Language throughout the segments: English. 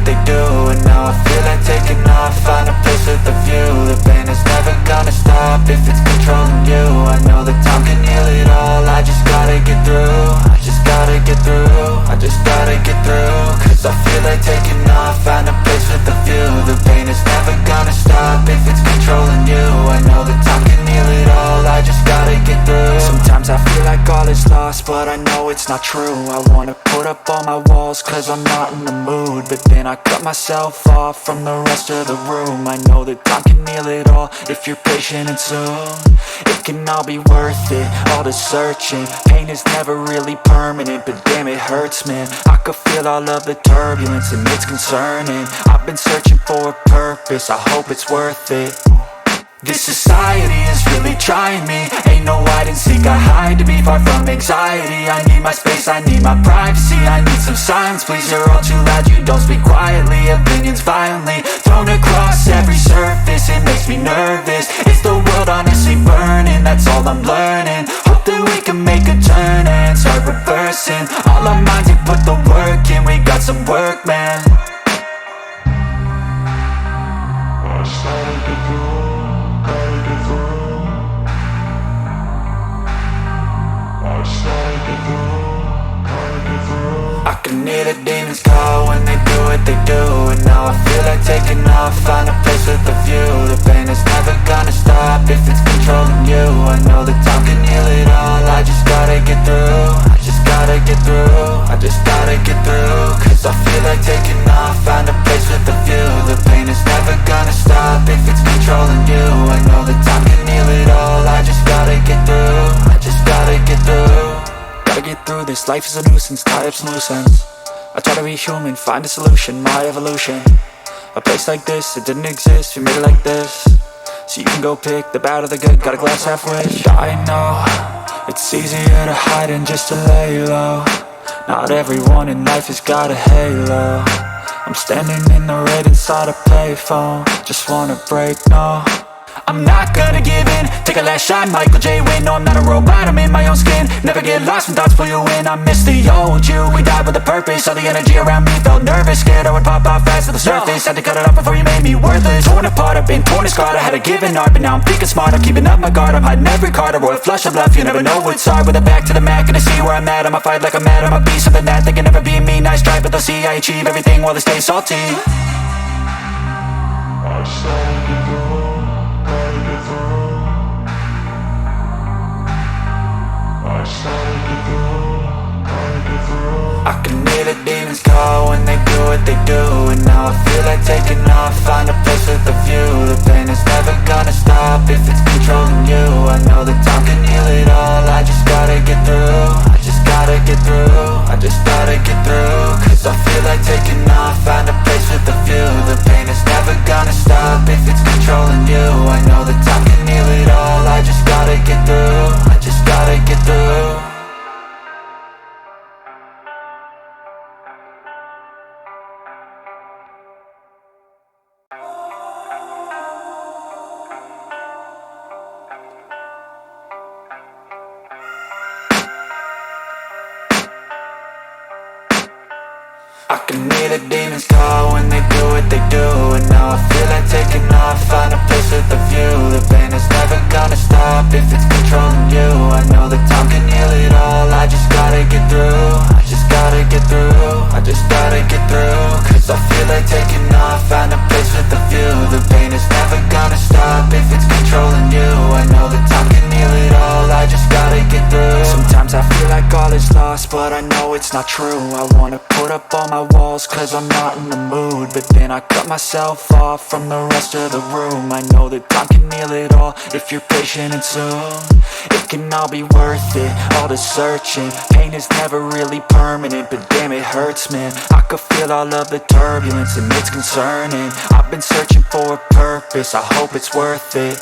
they do, and now I feel like taking off. Find a place with a view. The pain is never gonna stop if it's controlling you. I know that time can heal it all. I just gotta get through. I just gotta get through. I just gotta get through. Cause I feel like taking off. Find a place with a view. The pain is never gonna stop if it's controlling you. I know that time can heal it all. I just gotta get through. Sometimes I feel like all is lost, but I know it's not true. I wanna put up all my walls cause I'm not in the mood, but then I cut myself off from the rest of the room. I know that time can heal it all if you're patient, and soon it can all be worth it, all the searching. Pain is never really permanent, but damn it hurts, man. I could feel all of the turbulence and it's concerning. I've been searching for a purpose, I hope it's worth it. This society is really trying me. Ain't no hide and seek, I hide to be far from anxiety. I need my space, I need my privacy. I need some silence, please, you're all too loud. You don't speak quietly, opinions violently thrown across every surface. It makes me nervous, it's the world honestly burning. That's all I'm learning, hope that we can make a turn and start reversing. All our minds, we put the work in. We got some work, man. I can hear the demons call when they do what they do, and now I feel like taking off. Find a place with a view. The pain is never gonna stop if it's controlling you. I know that time can heal it all. I just gotta get through. I just gotta get through. I just gotta get through. Cause I feel like taking off. Find a place with a view. The pain is never gonna stop if it's controlling you. I know that time can heal it all. I just gotta get through. I just gotta get through. Gotta get through this, life is a nuisance, tie up some loose ends. I try to be human, find a solution, my evolution. A place like this, it didn't exist, we made it like this. So you can go pick the bad or the good, got a glass half wish. I know, it's easier to hide than just to lay low. Not everyone in life has got a halo. I'm standing in the red inside a payphone. Just wanna break, no, I'm not gonna give in. Take a last shot, Michael J. Win. No, I'm not a robot, I'm in my own skin. Never get lost when thoughts pull you in. I miss the old you, we died with a purpose. All the energy around me felt nervous, scared I would pop off fast to the surface. Had to cut it off before you made me worthless. Torn apart, I've been torn and scarred. I had a given art, but now I'm thinking smart. I'm keeping up my guard, I'm hiding every card. A royal flush of left, you never know what's hard. With a back to the mat, gonna see where I'm at. I'ma fight like I'm mad, I'ma be something that they can never be me. Nice try, but they'll see I achieve everything while they stay salty. I can hear the demons call when they do what they do, and now I feel like taking off. Find a place with a view. The pain is never gonna stop if it's controlling you. I know that time can heal it all. I just gotta get through. I just gotta get through. I just gotta get through. Cause I feel like taking off. Find a place with a view. The pain is never gonna stop if it's controlling you. I know that time can heal it all. I just gotta get through. I just gotta get through. I can hear the demons call when they do what they do, and now I feel like taking off. Find a place with a view. The pain is never gonna stop if it's controlling you. I know that time can heal it all. I just gotta get through. I just gotta get through. I just gotta get through. Cause I feel like taking off. Find a place with a view. The pain is never gonna stop if it's controlling you. I know that time can heal it all. I just gotta get through. Sometimes I feel like all is lost, but I know it's not true. I wanna put up all my walls cause I'm not in the mood, but then I cut myself off from the rest of the room. I know that time can heal it all if you're patient, and soon it can all be worth it, all the searching. Pain is never really permanent, but damn it hurts, man. I could feel all of the turbulence and it's concerning. I've been searching for a purpose, I hope it's worth it.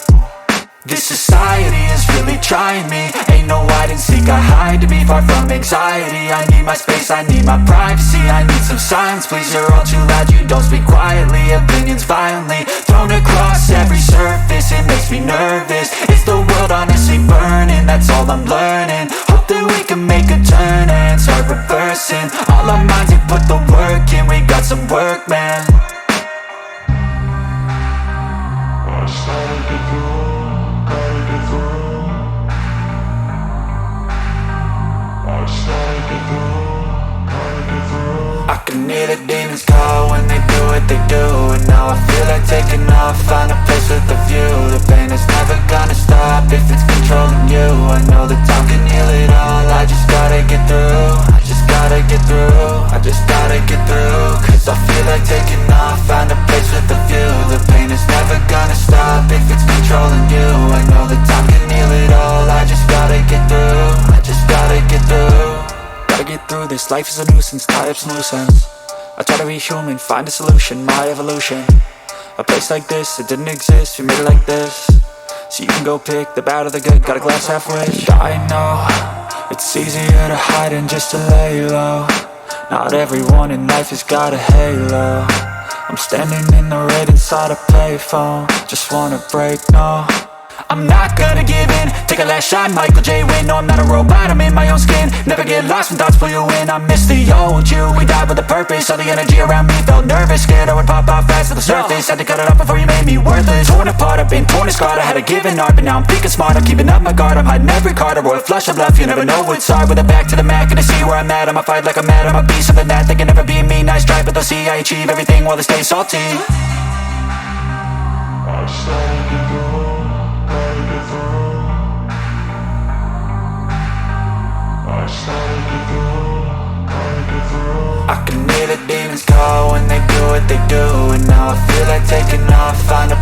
This society is really trying me. Ain't no hide and seek, I hide to be far from anxiety. I need my space, I need my privacy. I need some silence, please, you're all too loud. You don't speak quietly, opinions violently thrown across every surface. It makes me nervous, it's the world honestly burning. That's all I'm learning, hope that we can make a turn and start reversing. All our minds, we put the work in. We got some work, man. This life is a nuisance, tie up some loose ends. I try to be human, find a solution, my evolution. A place like this, it didn't exist, we made it like this. So you can go pick the bad or the good, got a glass half wish. I know, it's easier to hide than just to lay low. Not everyone in life has got a halo. I'm standing in the red inside a payphone. Just wanna break, no, I'm not gonna give in. Take a last shot, Michael J. Win. No, I'm not a robot, I'm in my own skin. Never get lost when thoughts pull you in. I miss the old you, we died with a purpose. All the energy around me felt nervous, scared I would pop out fast to the surface. Had to cut it off before you made me worthless. Torn apart, I've been torn and scarred. I had a given art, but now I'm thinking smart. I'm keeping up my guard, I'm hiding every card. A royal flush of bluff, you never know what's hard. With a back to the mat, gonna see where I'm at. I'ma fight like I'm mad, I'm a beast of the that. They can never be me, nice try, but they'll see I achieve everything while they stay salty. I started to go, gotta get through. I started to go, gotta get through. I can hear the demons call when they do what they do. And now I feel like taking off, find a